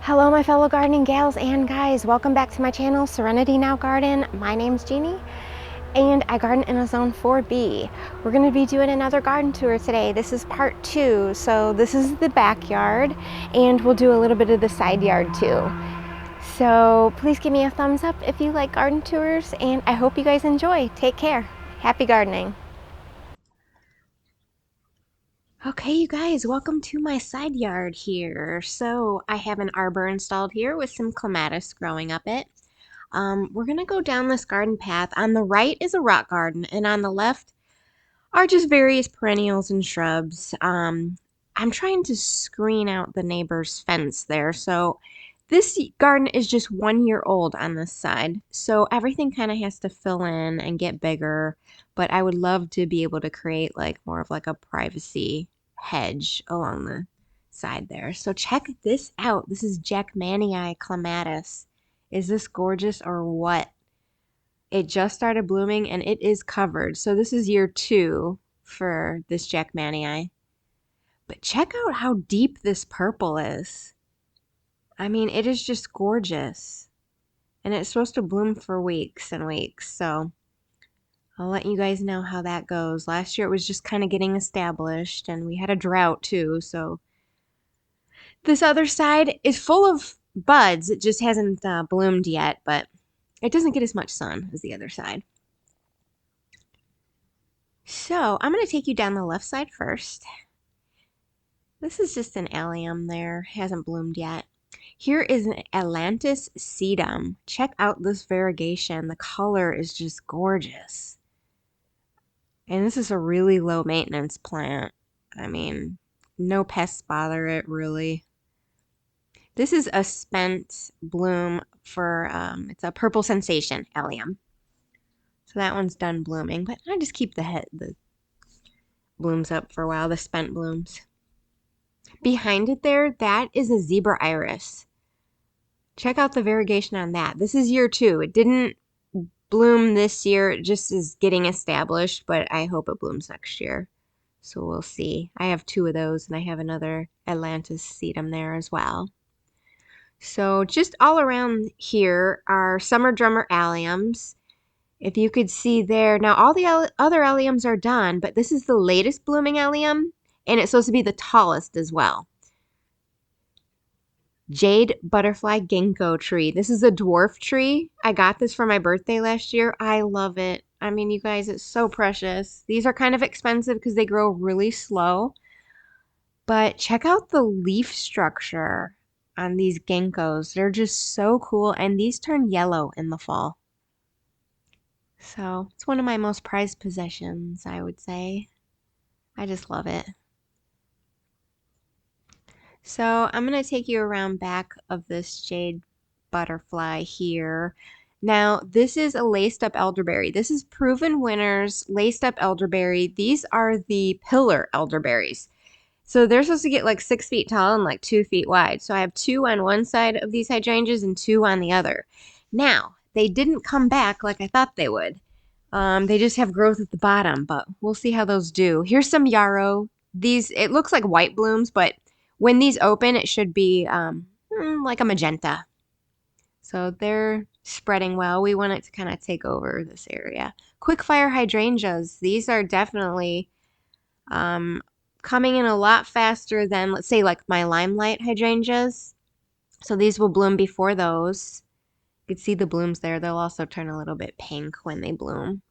Hello my fellow gardening gals and guys, welcome back to my channel, Serenity Now Garden. My name's Jeannie and I garden in a zone 4B. We're going to be doing another garden tour today. This is part 2, so this is the backyard and we'll do a little bit of the side yard too. So please give me a thumbs up if you like garden tours and I hope you guys enjoy. Take care. Happy gardening. Okay, you guys, welcome to my side yard here. So I have an arbor installed here with some clematis growing up it. We're gonna go down this garden path. On the right is a rock garden, and on the left are just various perennials and shrubs. I'm trying to screen out the neighbor's fence there. So this garden is just 1 year old on this side. So everything kind of has to fill in and get bigger. But I would love to be able to create like more of like a privacy hedge along the side there. So check this out. This is Jackmanii clematis. Is this gorgeous or what? It just started blooming and it is covered. So this is year 2 for this Jackmanii. But check out how deep this purple is. I mean, it is just gorgeous. And it's supposed to bloom for weeks and weeks. So I'll let you guys know how that goes. Last year it was just kind of getting established and we had a drought too. So this other side is full of buds. It just hasn't bloomed yet, but it doesn't get as much sun as the other side. So I'm going to take you down the left side first. This is just an allium there. Hasn't bloomed yet. Here is an Atlantis sedum. Check out this variegation. The color is just gorgeous. And this is a really low maintenance plant. I mean, no pests bother it really. This is a spent bloom for, it's a purple sensation allium. So that one's done blooming, but I just keep the blooms up for a while, the spent blooms. Behind it there, that is a zebra iris. Check out the variegation on that. This is year 2. It didn't bloom this year. It just is getting established, but I hope it blooms next year. So we'll see. I have 2 of those, and I have another Atlantis sedum there as well. So just all around here are summer drummer alliums. If you could see there, now all the other alliums are done, but this is the latest blooming allium, and it's supposed to be the tallest as well. Jade butterfly ginkgo tree. This is a dwarf tree. I got this for my birthday last year. I love it. I mean, you guys, it's so precious. These are kind of expensive because they grow really slow. But check out the leaf structure on these ginkgos. They're just so cool. And these turn yellow in the fall. So it's one of my most prized possessions, I would say. I just love it. So I'm going to take you around back of this jade butterfly here. Now, this is a laced up elderberry. This is Proven Winners laced up elderberry. These are the pillar elderberries. So they're supposed to get like 6 feet tall and like 2 feet wide. So I have 2 on one side of these hydrangeas and 2 on the other. Now, they didn't come back like I thought they would. They just have growth at the bottom, but we'll see how those do. Here's some yarrow. These, it looks like white blooms, but when these open, it should be like a magenta. So they're spreading well. We want it to kind of take over this area. Quickfire hydrangeas. These are definitely coming in a lot faster than, let's say, like my limelight hydrangeas. So these will bloom before those. You can see the blooms there. They'll also turn a little bit pink when they bloom.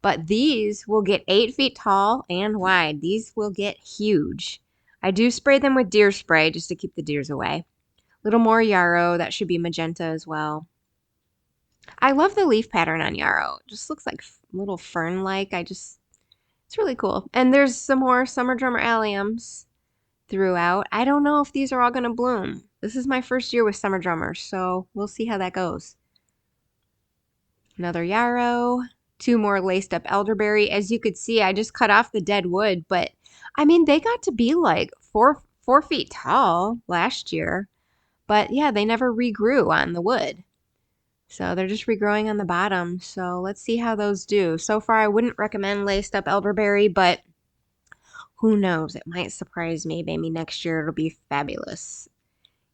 But these will get 8 feet tall and wide. These will get huge. I do spray them with deer spray just to keep the deers away. A little more yarrow. That should be magenta as well. I love the leaf pattern on yarrow. It just looks like a little fern-like. It's really cool. And there's some more summer drummer alliums throughout. I don't know if these are all going to bloom. This is my first year with summer drummers, so we'll see how that goes. Another yarrow. 2 more laced up elderberry. As you could see, I just cut off the dead wood, but I mean, they got to be like 4 feet tall last year. But yeah, they never regrew on the wood. So they're just regrowing on the bottom. So let's see how those do. So far, I wouldn't recommend laced up elderberry, but who knows? It might surprise me. Maybe next year it'll be fabulous.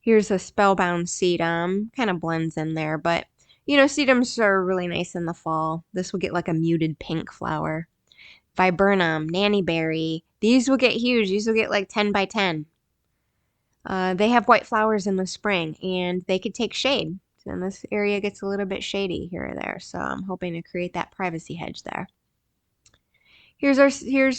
Here's a Spellbound Sedum. Kind of blends in there, but you know, sedums are really nice in the fall. This will get like a muted pink flower. Viburnum, Nannyberry. These will get huge. These will get like 10 by 10. They have white flowers in the spring, and they could take shade. And this area gets a little bit shady here or there, so I'm hoping to create that privacy hedge there. Here's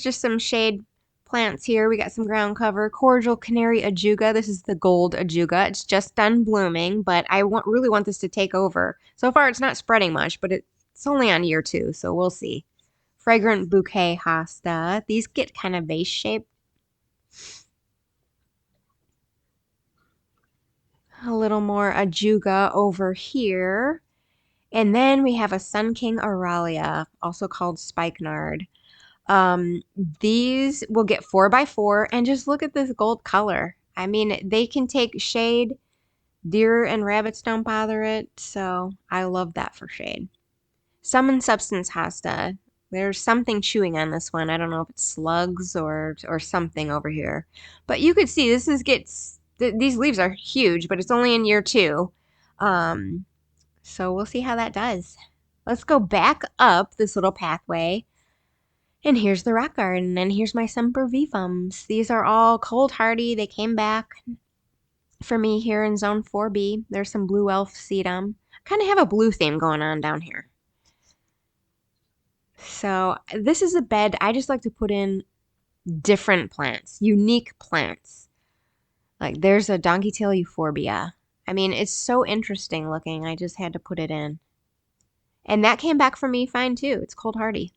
just some shade plants here. We got some ground cover. Cordial Canary Ajuga. This is the gold Ajuga. It's just done blooming, but I really want this to take over. So far, it's not spreading much, but it's only on year 2, so we'll see. Fragrant Bouquet Hosta. These get kind of vase shaped. A little more Ajuga over here. And then we have a Sun King Aralia, also called Spikenard. These will get 4 by 4, and just look at this gold color. I mean, they can take shade. Deer and rabbits don't bother it, so I love that for shade. Summon Substance Hosta. There's something chewing on this one. I don't know if it's slugs or something over here. But you could see these leaves are huge, but it's only in year 2. So we'll see how that does. Let's go back up this little pathway. And here's the rock garden, and here's my sempervivums. These are all cold hardy. They came back for me here in zone 4B. There's some blue elf sedum. Kind of have a blue theme going on down here. So this is a bed I just like to put in different plants, unique plants. Like there's a donkey tail euphorbia. I mean, it's so interesting looking. I just had to put it in. And that came back for me fine too. It's cold hardy.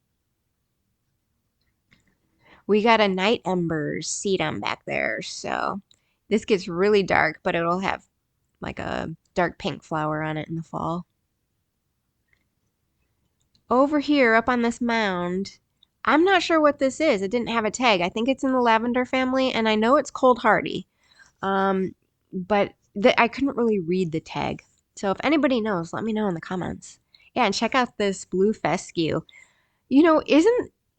We got a Night Embers sedum back there. So this gets really dark, but it'll have like a dark pink flower on it in the fall. Over here, up on this mound, I'm not sure what this is. It didn't have a tag. I think it's in the lavender family, and I know it's cold hardy. But I couldn't really read the tag. So if anybody knows, let me know in the comments. Yeah, and check out this blue fescue. You know,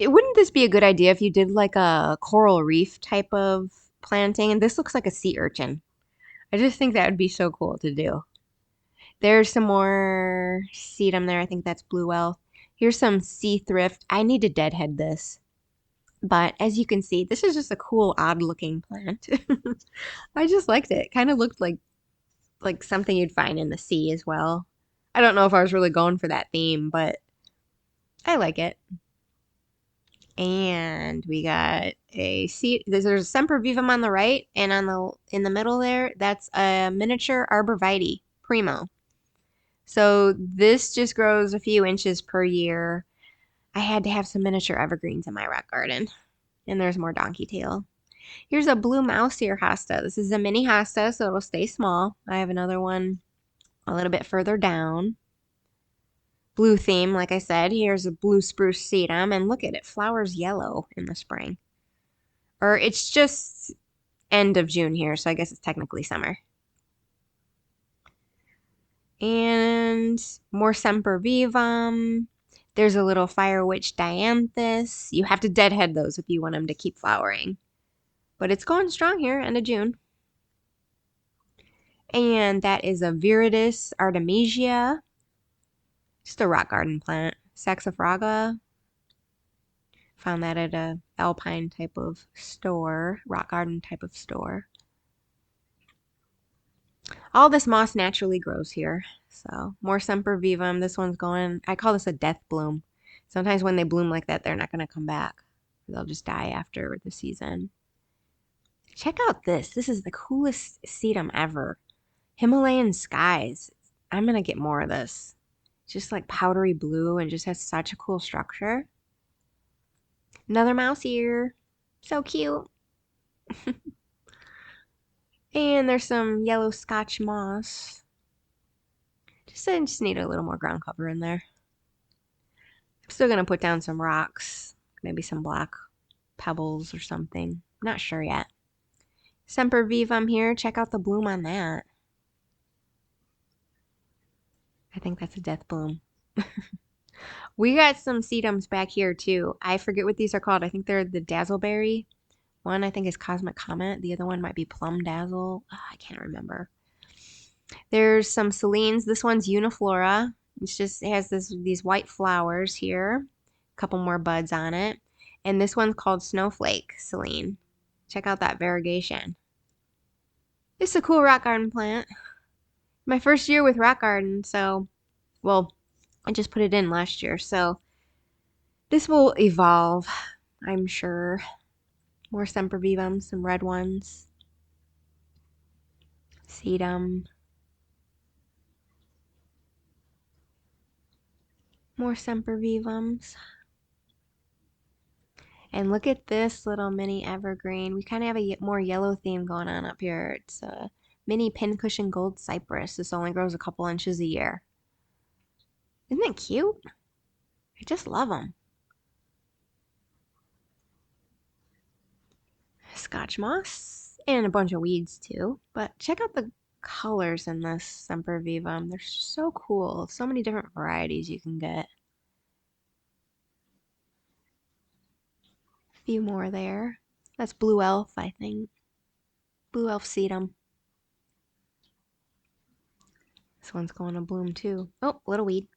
wouldn't this be a good idea if you did like a coral reef type of planting? And this looks like a sea urchin. I just think that would be so cool to do. There's some more sedum there. I think that's blue elf. Here's some sea thrift. I need to deadhead this. But as you can see, this is just a cool, odd-looking plant. I just liked it. Kind of looked like something you'd find in the sea as well. I don't know if I was really going for that theme, but I like it. And we got a seed. There's a sempervivum on the right, and in the middle there, that's a miniature arborvitae primo. So this just grows a few inches per year. I had to have some miniature evergreens in my rock garden. And there's more donkey tail. Here's a blue mouse ear hosta. This is a mini hosta, so it'll stay small. I have another one a little bit further down. Blue theme, like I said. Here's a blue spruce sedum, and look at it. Flowers yellow in the spring. Or it's just end of June here, so I guess it's technically summer. And more sempervivum. There's a little fire witch dianthus. You have to deadhead those if you want them to keep flowering. But it's going strong here, end of June. And that is a Viridis artemisia. Just a rock garden plant. Saxifraga. Found that at a alpine type of store, rock garden type of store. All this moss naturally grows here. So more sempervivum. This one's going, I call this a death bloom. Sometimes when they bloom like that, they're not going to come back. They'll just die after the season. Check out this. This is the coolest sedum ever. Himalayan skies. I'm going to get more of this. It's just like powdery blue and just has such a cool structure. Another mouse ear. So cute. And there's some yellow scotch moss. I just need a little more ground cover in there. I'm still going to put down some rocks. Maybe some black pebbles or something. Not sure yet. Sempervivum here. Check out the bloom on that. I think that's a death bloom. We got some sedums back here too. I forget what these are called. I think they're the dazzleberry. One I think is Cosmic Comet. The other one might be Plum Dazzle. Oh, I can't remember. There's some Selenies. This one's Uniflora. It has these white flowers here. A couple more buds on it. And this one's called Snowflake Selene. Check out that variegation. It's a cool rock garden plant. My first year with rock garden, so, well, I just put it in last year, so this will evolve, I'm sure. More sempervivums, some red ones. Sedum. More sempervivums. And look at this little mini evergreen. We kind of have a more yellow theme going on up here. It's a mini pincushion gold cypress. This only grows a couple inches a year. Isn't that cute? I just love them. Scotch moss and a bunch of weeds too. But check out the colors in this sempervivum. They're so cool. So many different varieties you can get. A few more there. That's blue elf, I think. Blue elf sedum. This one's going to bloom too. Oh, little weed.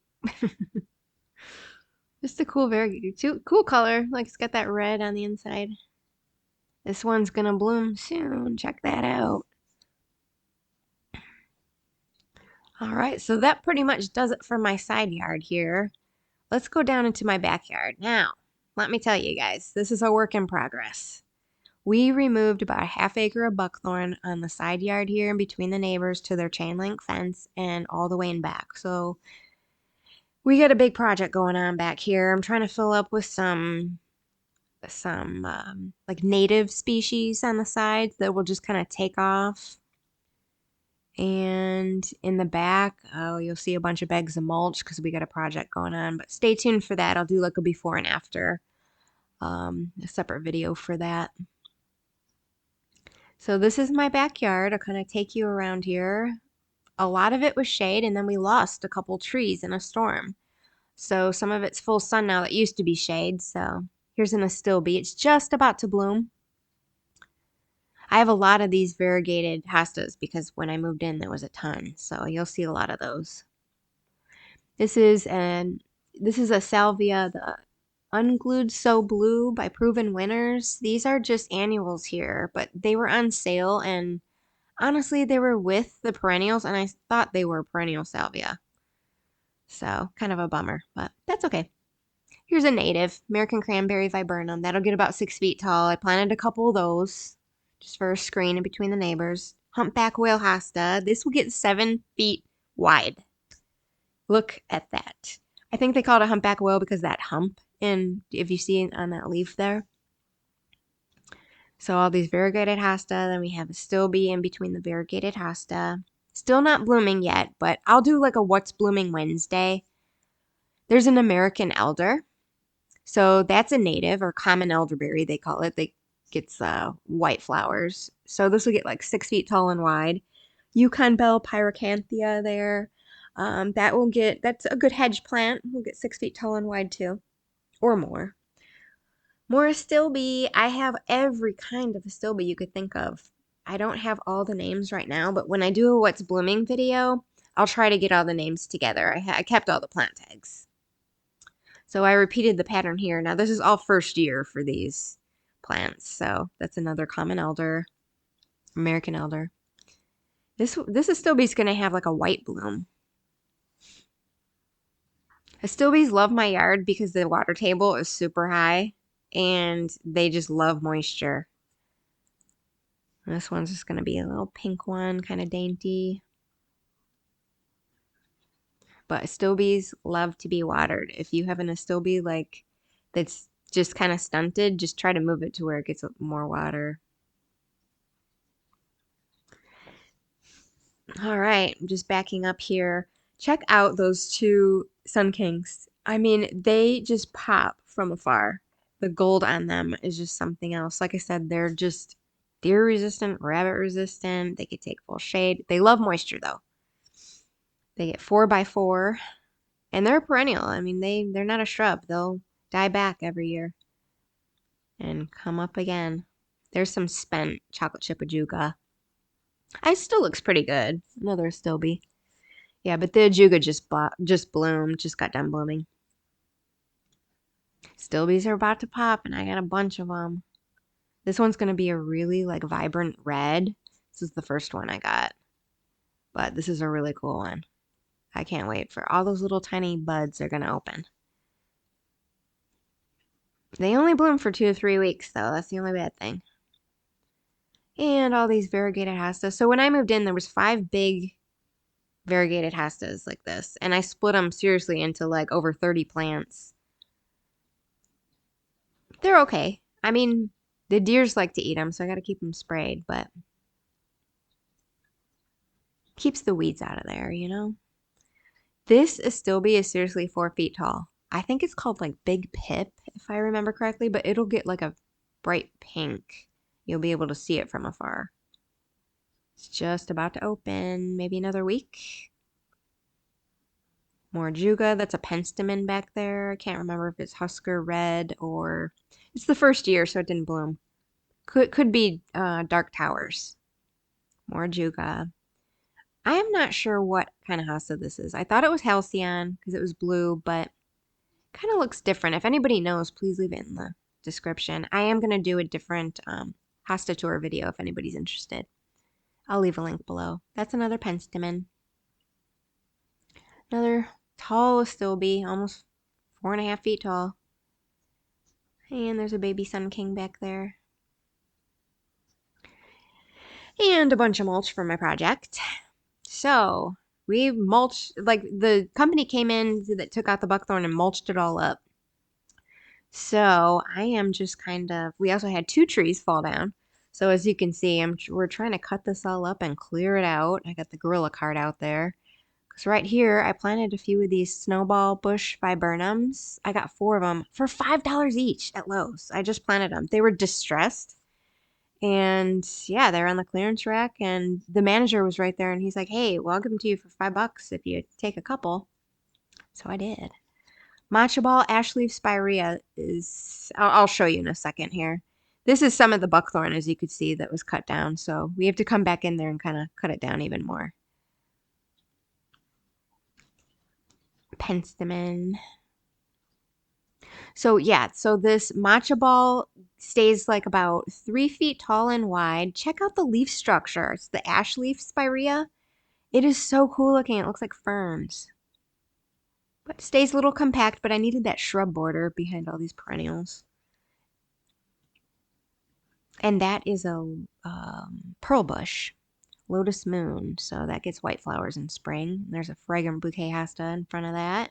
Just a cool, very cool color. Like it's got that red on the inside. This one's gonna bloom soon. Check that out. All right, so that pretty much does it for my side yard here. Let's go down into my backyard. Now, let me tell you guys, this is a work in progress. We removed about a half acre of buckthorn on the side yard here in between the neighbors to their chain link fence and all the way in back. So we got a big project going on back here. I'm trying to fill up with some like native species on the sides that will just kind of take off. And in the back, oh, you'll see a bunch of bags of mulch because we got a project going on. But stay tuned for that. I'll do like a before and after, a separate video for that. So this is my backyard. I'll kind of take you around here. A lot of it was shade, and then we lost a couple trees in a storm. So some of it's full sun now that used to be shade. So here's an astilbe. It's just about to bloom. I have a lot of these variegated hostas because when I moved in there was a ton. So you'll see a lot of those. This is a salvia, the Unglued So Blue by Proven Winners. These are just annuals here, but they were on sale and honestly they were with the perennials and I thought they were perennial salvia. So kind of a bummer, but that's okay. Here's a native, American Cranberry Viburnum. That'll get about 6 feet tall. I planted a couple of those just for a screen in between the neighbors. Humpback Whale Hosta. This will get 7 feet wide. Look at that. I think they call it a humpback whale because that hump, and if you see it on that leaf there. So all these variegated hosta, then we have a stilbe in between the variegated hosta. Still not blooming yet, but I'll do like a What's Blooming Wednesday. There's an American elder. So that's a native or common elderberry, they call it. They gets white flowers. So this will get like 6 feet tall and wide. Yukon Bell Pyrocanthia there. That's a good hedge plant. We'll get 6 feet tall and wide too, or more. More astilbe. I have every kind of astilbe you could think of. I don't have all the names right now, but when I do a What's Blooming video, I'll try to get all the names together. I kept all the plant tags. So I repeated the pattern here. Now this is all first year for these plants. So that's another common elder, American elder. This astilbe's going to have like a white bloom. Astilbes love my yard because the water table is super high and they just love moisture. And this one's just going to be a little pink one, kind of dainty. But astilbes love to be watered. If you have an astilbe like that's just kind of stunted, just try to move it to where it gets more water. All right, I'm just backing up here. Check out those two Sun Kings. I mean, they just pop from afar. The gold on them is just something else. Like I said, they're just deer resistant, rabbit resistant. They could take full shade. They love moisture though. They get 4x4 and they're a perennial. I mean, they're not a shrub. They'll die back every year and come up again. There's some spent chocolate chip ajuga. I still looks pretty good. Another Stilby. Yeah, but the Ajuga just bloomed, just got done blooming. Stilbies are about to pop, and I got a bunch of them. This one's gonna be a really like vibrant red. This is the first one I got, but this is a really cool one. I can't wait for all those little tiny buds are gonna open. They only bloom for 2 to 3 weeks, though. That's the only bad thing. And all these variegated hostas. So when I moved in, there was 5 big variegated hostas like this, and I split them seriously into like over 30 plants. They're okay. I mean, the deers like to eat them, so I got to keep them sprayed, but keeps the weeds out of there, you know? This Astilbe is seriously 4 feet tall. I think it's called like Big Pip, if I remember correctly, but it'll get like a bright pink. You'll be able to see it from afar. It's just about to open, maybe another week. More Juga. That's a Penstemon back there. I can't remember if it's Husker Red or... It's the first year, so it didn't bloom. Could be Dark Towers. More Juga. I am not sure what kind of hosta this is. I thought it was Halcyon because it was blue, but kind of looks different. If anybody knows, please leave it in the description. I am going to do a different hosta tour video if anybody's interested. I'll leave a link below. That's another Penstemon. Another tall Astilbe, almost 4.5 feet tall. And there's a baby Sun King back there. And a bunch of mulch for my project. So we mulched, like the company came in that took out the buckthorn and mulched it all up. So I am just kind of, we also had 2 trees fall down. So as you can see, we're trying to cut this all up and clear it out. I got the gorilla cart out there. Because right here, I planted a few of these snowball bush viburnums. I got 4 of them for $5 each at Lowe's. I just planted them. They were distressed. And yeah, they're on the clearance rack. And the manager was right there. And he's like, hey, well, I'll give them to you for $5 if you take a couple. So I did. Matcha ball ash leaf spirea is, I'll show you in a second here. This is some of the buckthorn, as you could see, that was cut down. So we have to come back in there and kind of cut it down even more. Penstemon. So yeah, so this matcha ball stays like about 3 feet tall and wide. Check out the leaf structure. It's the ash leaf spirea. It is so cool looking. It looks like ferns. But stays a little compact, but I needed that shrub border behind all these perennials. And that is a pearl bush, lotus moon. So that gets white flowers in spring. There's a fragrant bouquet hosta in front of that.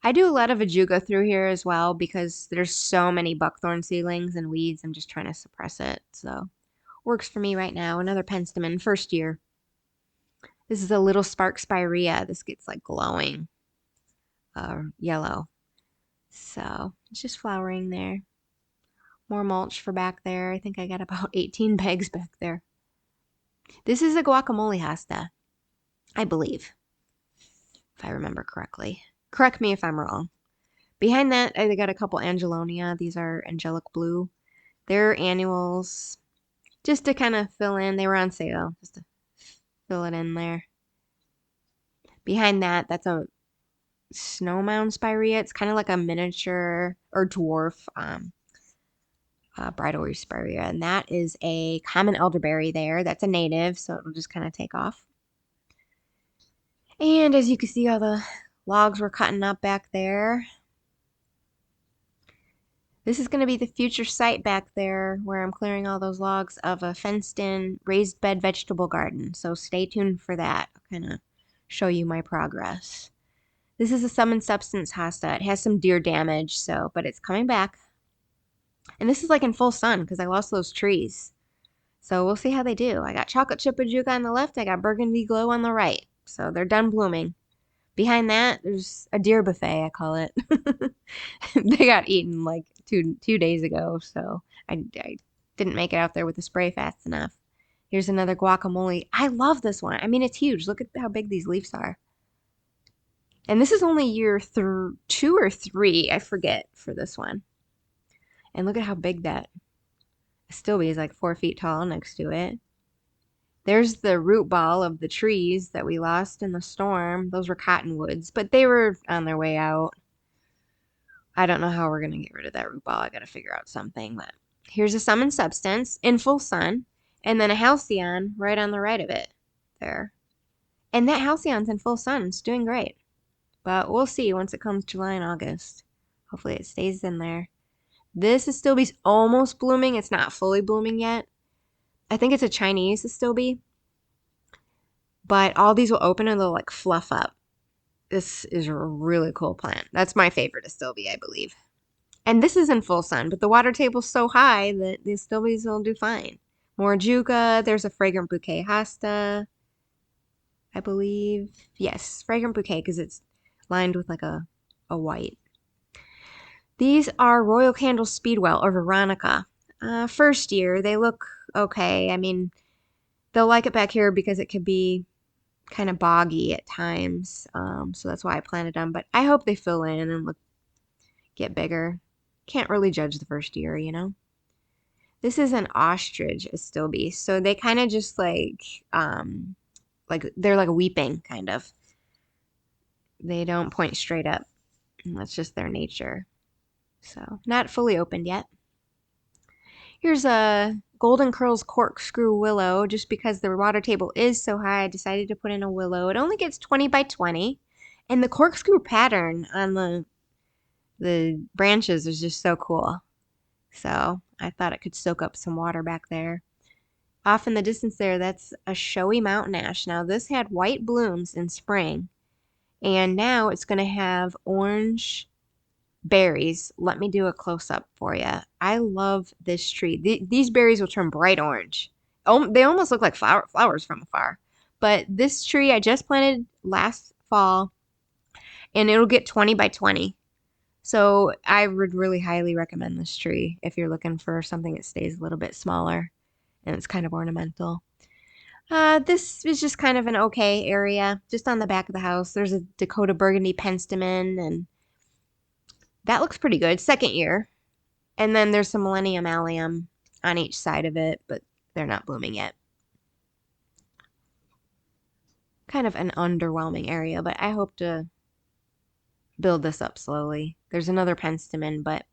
I do a lot of ajuga through here as well because there's so many buckthorn seedlings and weeds. I'm just trying to suppress it. So works for me right now. Another Penstemon, first year. This is a little spark spirea. This gets like glowing yellow. So it's just flowering there. More mulch for back there. I think I got about 18 bags back there. This is a guacamole hosta, I believe, if I remember correctly. Correct me if I'm wrong. Behind that, I got a couple Angelonia. These are angelic blue. They're annuals, just to kind of fill in. They were on sale, just to fill it in there. Behind that, that's a snowmound spirea. It's kind of like a miniature or dwarf bridal wreath spirea, and that is a common elderberry there. That's a native, so it'll just kind of take off. And as you can see, all the logs were cutting up back there. This is going to be the future site back there where I'm clearing all those logs of a fenced-in raised bed vegetable garden. So stay tuned for that. I'll kind of show you my progress. This is a summon substance hosta. It has some deer damage, but it's coming back. And this is like in full sun because I lost those trees. So we'll see how they do. I got chocolate chip ajuga on the left. I got burgundy glow on the right. So they're done blooming. Behind that, there's a deer buffet, I call it. They got eaten like two days ago, so I didn't make it out there with the spray fast enough. Here's another guacamole. I love this one. I mean, it's huge. Look at how big these leaves are. And this is only year 2 or 3, I forget, for this one. And look at how big that Astilbe is, like 4 feet tall next to it. There's the root ball of the trees that we lost in the storm. Those were cottonwoods, but they were on their way out. I don't know how we're going to get rid of that root ball. I got to figure out something. But here's a summon substance in full sun, and then a halcyon right on the right of it. There. And that halcyon's in full sun. It's doing great. But we'll see once it comes July and August. Hopefully it stays in there. This Astilbe's almost blooming. It's not fully blooming yet. I think it's a Chinese Astilbe. But all these will open and they'll like fluff up. This is a really cool plant. That's my favorite Astilbe, I believe. And this is in full sun, but the water table's so high that the Astilbes will do fine. More Juga. There's a fragrant bouquet hosta, I believe. Yes, fragrant bouquet because it's lined with like a white. These are Royal Candle Speedwell or Veronica. First year, they look okay. I mean, they'll like it back here because it could be kind of boggy at times. So that's why I planted them. But I hope they fill in and get bigger. Can't really judge the first year, you know? This is an ostrich Astilbe. So they kind of just like they're like weeping, kind of. They don't point straight up. That's just their nature. So not fully opened yet. Here's a Golden Curls Corkscrew Willow. Just because the water table is so high, I decided to put in a willow. It only gets 20 by 20. And the corkscrew pattern on the branches is just so cool. So I thought it could soak up some water back there. Off in the distance there, that's a showy mountain ash. Now this had white blooms in spring. And now it's going to have orange berries. Let me do a close-up for you. I love this tree. These berries will turn bright orange. Oh, they almost look like flowers from afar. But this tree I just planted last fall, and it'll get 20 by 20. So I would really highly recommend this tree if you're looking for something that stays a little bit smaller and it's kind of ornamental. This is just kind of an okay area, just on the back of the house. There's a Dakota Burgundy Penstemon, and that looks pretty good. Second year. And then there's some Millennium Allium on each side of it, but they're not blooming yet. Kind of an underwhelming area, but I hope to build this up slowly. There's another Penstemon, but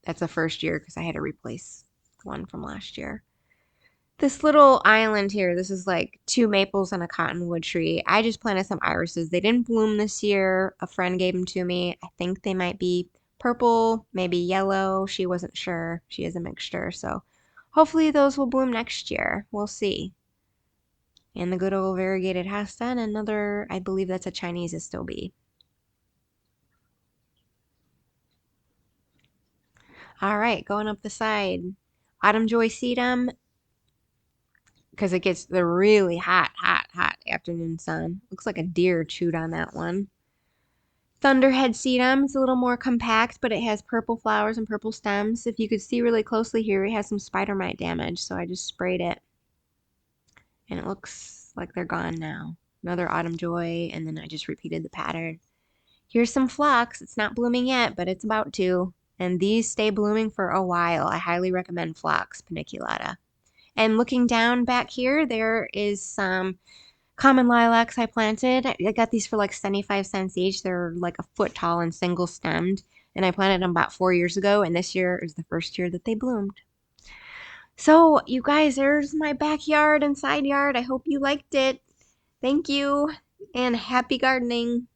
that's a first year because I had to replace the one from last year. This little island here, this is like 2 maples and a cottonwood tree. I just planted some irises. They didn't bloom this year. A friend gave them to me. I think they might be purple, maybe yellow. She wasn't sure. She is a mixture. So hopefully those will bloom next year. We'll see. And the good old variegated hosta, and another, I believe that's a Chinese Astilbe. All right, going up the side. Autumn Joy Sedum, because it gets the really hot afternoon sun. Looks like a deer chewed on that one. Thunderhead Sedum is a little more compact, but it has purple flowers and purple stems. If you could see really closely here, it has some spider mite damage, so I just sprayed it. And it looks like they're gone now. Another Autumn Joy, and then I just repeated the pattern. Here's some phlox. It's not blooming yet, but it's about to. And these stay blooming for a while. I highly recommend phlox paniculata. And looking down back here, there is some common lilacs I planted. I got these for like 75 cents each. They're like a foot tall and single stemmed. And I planted them about 4 years ago, and this year is the first year that they bloomed. So, you guys, there's my backyard and side yard. I hope you liked it. Thank you, and happy gardening.